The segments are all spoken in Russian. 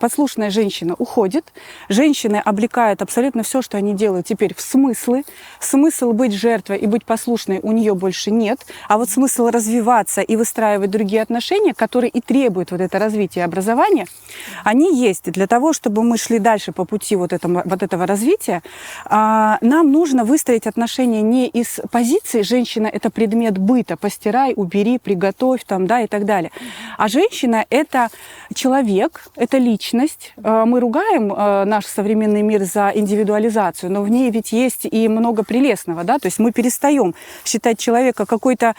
Послушная женщина уходит, женщины облекают абсолютно все, что они делают теперь в смыслы. Смысл быть жертвой и быть послушной у нее больше нет. А вот смысл развиваться и выстраивать другие отношения, которые и требуют вот это развитие и образования, они есть. Для того, чтобы мы шли дальше по пути вот этого развития, нам нужно выстроить отношения не из позиции «женщина – это предмет быта, постирай, убери, приготовь» там, да, и так далее. А женщина – это человек, это личность. Мы ругаем наш современный мир за индивидуализацию, но в ней ведь есть и много прелестного, да, то есть мы перестаем считать человека какой-то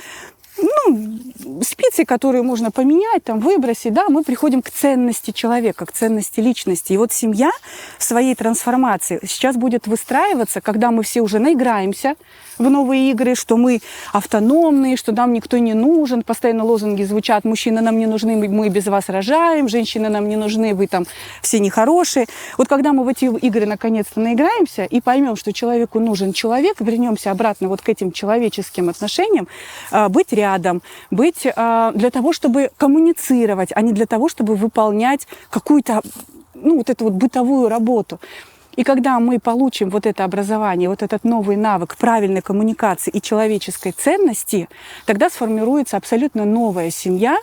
специи, которые можно поменять, там, выбросить, да, мы приходим к ценности человека, к ценности личности. И вот семья в своей трансформации сейчас будет выстраиваться, когда мы все уже наиграемся в новые игры, что мы автономные, что нам никто не нужен, постоянно лозунги звучат: мужчины нам не нужны, мы без вас рожаем, женщины нам не нужны, вы там все нехорошие. Вот когда мы в эти игры наконец-то наиграемся и поймем, что человеку нужен человек, вернемся обратно вот к этим человеческим отношениям, быть рядом, быть для того, чтобы коммуницировать, а не для того, чтобы выполнять какую-то, вот эту вот бытовую работу. И когда мы получим вот это образование, вот этот новый навык правильной коммуникации и человеческой ценности, тогда сформируется абсолютно новая семья,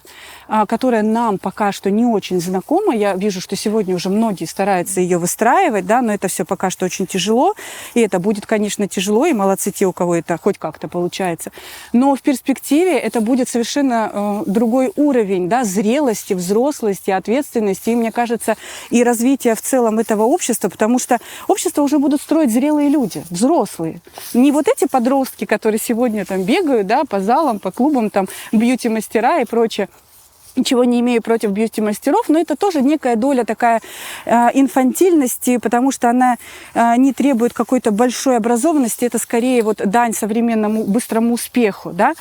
которая нам пока что не очень знакома. Я вижу, что сегодня уже многие стараются ее выстраивать, да, но это все пока что очень тяжело. И это будет, конечно, тяжело, и молодцы те, у кого это хоть как-то получается. Но в перспективе это будет совершенно другой уровень, да, зрелости, взрослости, ответственности, и, мне кажется, и развития в целом этого общества, потому что общество уже будут строить зрелые люди, взрослые. Не вот эти подростки, которые сегодня там бегают, да, по залам, по клубам, там, бьюти-мастера и прочее. Ничего не имею против бьюти-мастеров, но это тоже некая доля такая инфантильности, потому что она не требует какой-то большой образованности. Это скорее вот дань современному быстрому успеху, да.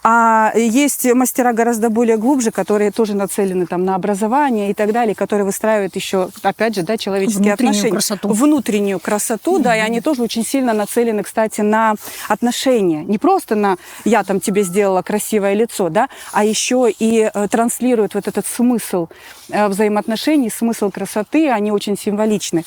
А есть мастера гораздо более глубже, которые тоже нацелены там на образование и так далее, которые выстраивают еще, опять же, да, человеческие отношения. Красоту. Внутреннюю красоту, да, и они тоже очень сильно нацелены, кстати, на отношения. Не просто на «я там тебе сделала красивое лицо», да, а еще и транслируют вот этот смысл взаимоотношений, смысл красоты, они очень символичны.